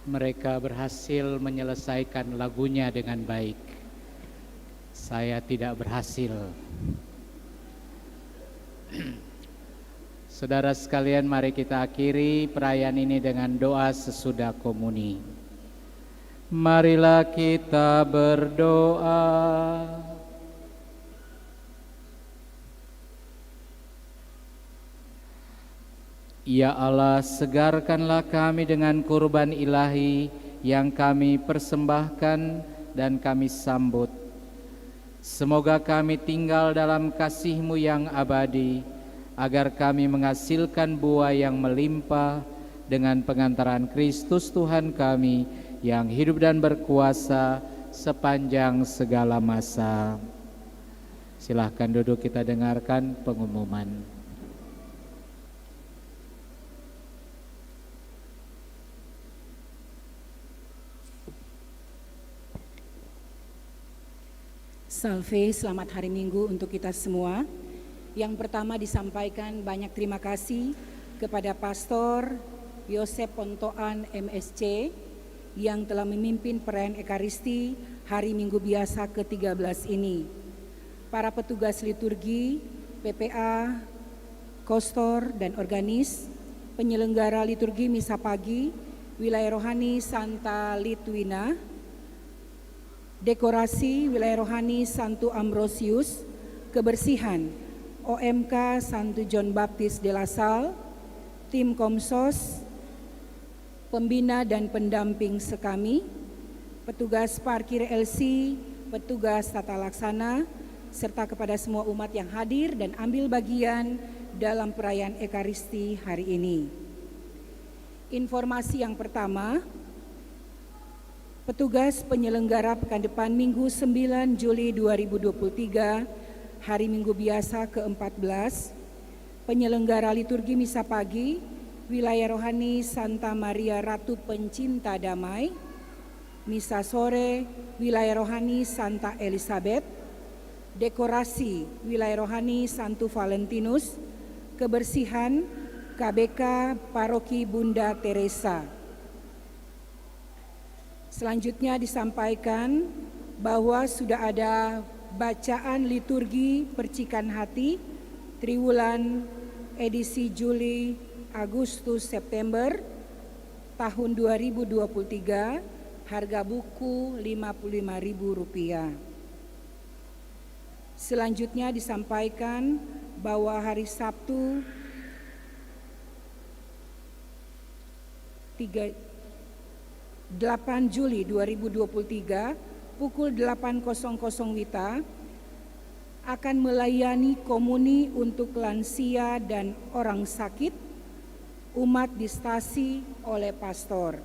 Mereka berhasil menyelesaikan lagunya dengan baik. Saya tidak berhasil. Saudara sekalian, mari kita akhiri perayaan ini dengan doa sesudah komuni. Marilah kita berdoa. Ya Allah, segarkanlah kami dengan kurban ilahi yang kami persembahkan dan kami sambut. Semoga kami tinggal dalam kasih-Mu yang abadi, agar kami menghasilkan buah yang melimpah dengan pengantaran Kristus Tuhan kami yang hidup dan berkuasa sepanjang segala masa. Silahkan duduk, kita dengarkan pengumuman. Salve, selamat hari Minggu untuk kita semua. Yang pertama disampaikan banyak terima kasih kepada Pastor Yosep Pontoan MSC yang telah memimpin perayaan Ekaristi hari Minggu biasa ke-13 ini. Para petugas liturgi, PPA, kostor dan organis, penyelenggara liturgi misa pagi, wilayah rohani Santa Litwina, dekorasi wilayah rohani Santo Ambrosius, kebersihan OMK Santo John Baptist de la Salle, tim Komsos, pembina dan pendamping sekami, petugas parkir LC, petugas tata laksana, serta kepada semua umat yang hadir dan ambil bagian dalam perayaan Ekaristi hari ini. Informasi yang pertama, petugas penyelenggara pekan depan Minggu 9 Juli 2023, hari Minggu biasa ke-14, penyelenggara liturgi misa pagi, wilayah rohani Santa Maria Ratu Pencinta Damai, misa sore, wilayah rohani Santa Elizabeth, dekorasi, wilayah rohani Santo Valentinus, kebersihan, KBK Paroki Bunda Teresa. Selanjutnya disampaikan bahwa sudah ada bacaan liturgi percikan hati triwulan edisi Juli, Agustus, September tahun 2023, harga buku Rp55.000. Selanjutnya disampaikan bahwa hari Sabtu 8 Juli 2023 pukul 8.00 WITA akan melayani komuni untuk lansia dan orang sakit umat di stasi oleh pastor.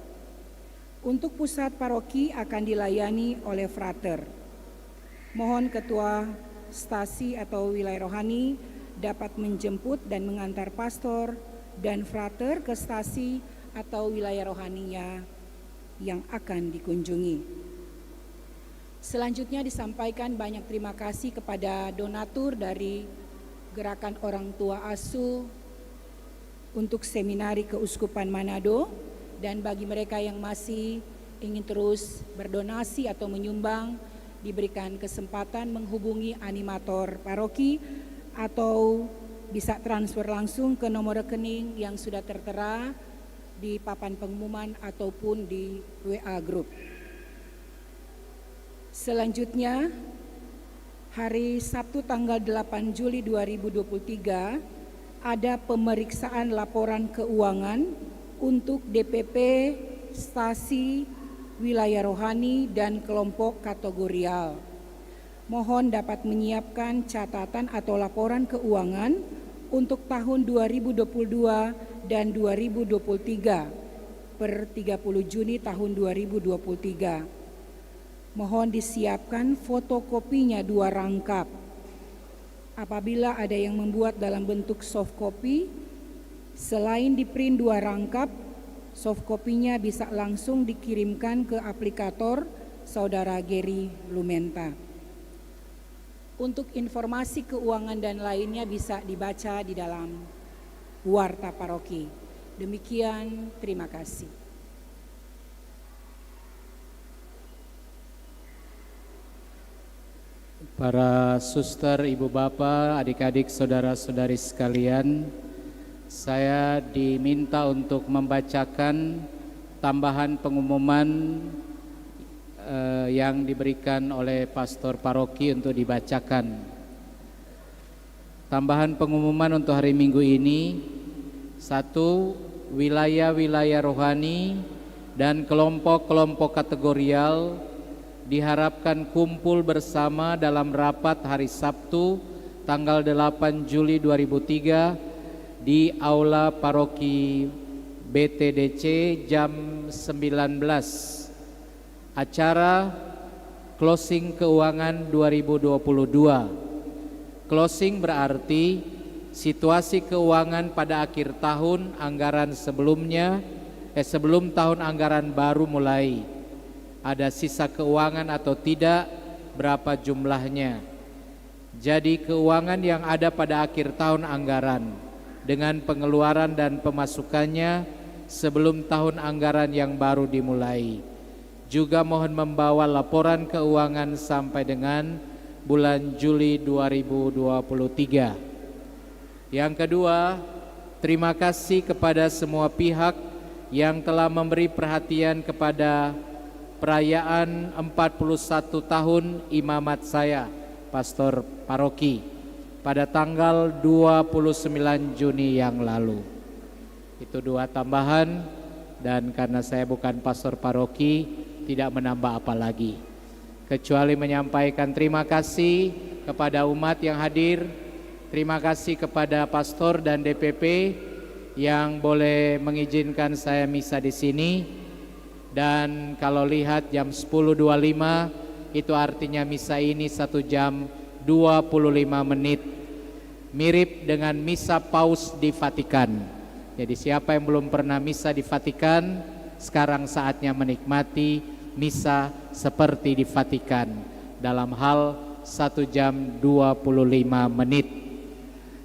Untuk pusat paroki akan dilayani oleh frater. Mohon ketua stasi atau wilayah rohani dapat menjemput dan mengantar pastor dan frater ke stasi atau wilayah rohaninya yang akan dikunjungi. Selanjutnya disampaikan banyak terima kasih kepada donatur dari Gerakan Orang Tua Asuh untuk seminari Keuskupan Manado, dan bagi mereka yang masih ingin terus berdonasi atau menyumbang, diberikan kesempatan menghubungi animator paroki atau bisa transfer langsung ke nomor rekening yang sudah tertera di papan pengumuman ataupun di WA Group. Selanjutnya, hari Sabtu tanggal 8 Juli 2023 ada pemeriksaan laporan keuangan untuk DPP, stasi, wilayah rohani, dan kelompok kategorial. Mohon dapat menyiapkan catatan atau laporan keuangan untuk tahun 2022 dan 2023 per 30 Juni tahun 2023. Mohon disiapkan fotokopinya 2 rangkap. Apabila ada yang membuat dalam bentuk soft copy, selain di print 2 rangkap, soft copy-nya bisa langsung dikirimkan ke aplikator Saudara Gary Lumenta. Untuk informasi keuangan dan lainnya bisa dibaca di dalam Warta Paroki. Demikian, terima kasih. Para suster, ibu bapak, adik-adik, saudara-saudari sekalian, saya diminta untuk membacakan tambahan pengumuman yang diberikan oleh pastor paroki untuk dibacakan. Tambahan pengumuman untuk hari Minggu ini: 1. Wilayah-wilayah rohani dan kelompok-kelompok kategorial diharapkan kumpul bersama dalam rapat hari Sabtu tanggal 8 Juli 2003 di Aula Paroki BTDC jam 19. Acara closing keuangan 2022. Closing berarti situasi keuangan pada akhir tahun anggaran sebelum tahun anggaran baru mulai. Ada sisa keuangan atau tidak, berapa jumlahnya. Jadi keuangan yang ada pada akhir tahun anggaran dengan pengeluaran dan pemasukannya sebelum tahun anggaran yang baru dimulai. Juga mohon membawa laporan keuangan sampai dengan bulan Juli 2023. Yang kedua, terima kasih kepada semua pihak yang telah memberi perhatian kepada perayaan 41 tahun imamat saya, pastor paroki, pada tanggal 29 Juni yang lalu. Itu 2 tambahan, dan karena saya bukan pastor paroki, tidak menambah apa lagi, kecuali menyampaikan terima kasih kepada umat yang hadir. Terima kasih kepada pastor dan DPP yang boleh mengizinkan saya misa di sini. Dan kalau lihat jam 10.25 itu artinya misa ini 1 jam 25 menit, mirip dengan misa paus di Vatikan. Jadi siapa yang belum pernah misa di Vatikan, sekarang saatnya menikmati misa seperti di Vatikan dalam hal 1 jam 25 menit.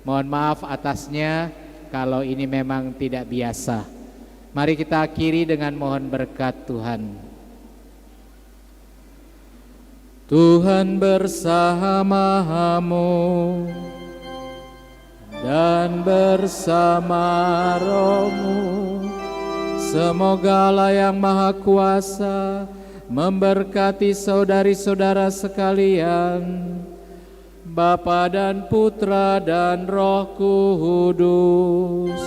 Mohon maaf atasnya kalau ini memang tidak biasa. Mari kita akhiri dengan mohon berkat Tuhan. Tuhan bersamamu dan bersama rohmu. Semoga Allah yang Maha Kuasa memberkati saudari-saudara sekalian, Bapa dan Putra dan Roh Kudus.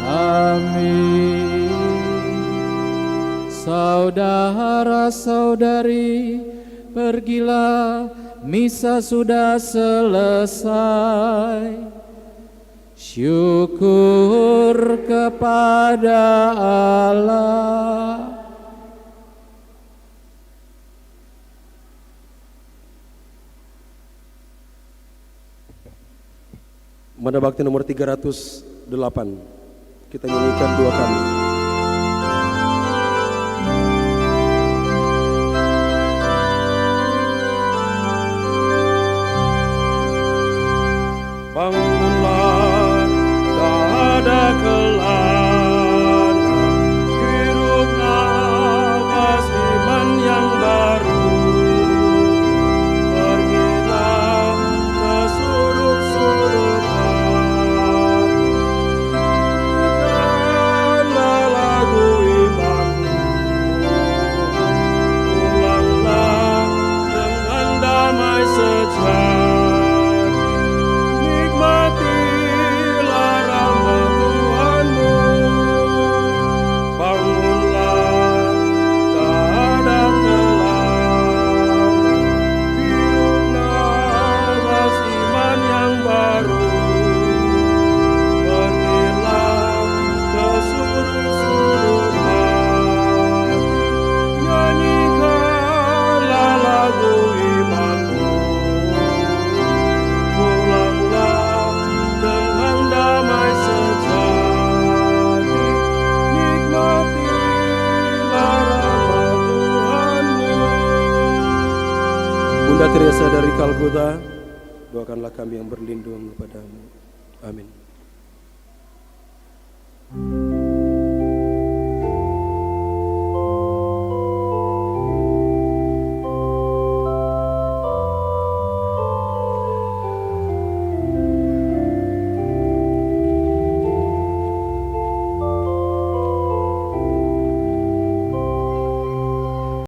Amin. Saudara-saudari, pergilah, misa sudah selesai. Syukur kepada Allah. Mana bakti nomor 308. Kita nyanyikan 2 kali. Bangunlah, tak ada kelana, hirup nafas iman yang baru. Pergilah ke sudut-sudut hati, nyanyikanlah lagu imanmu. Pulanglah dengan damai sejati. Nikmatilah rahmat Tuhanmu. Bangunlah, tak ada kelana, hirup nafas iman yang baru. Pergilah ke sudut-sudut hati, nyanyikanlah lagu imanmu. Pulanglah dengan damai sejati, nikmatilah rahmat Tuhanmu. Bunda Teresa dari Kalkuta, doakanlah kami yang berlindung kepadamu. Amin.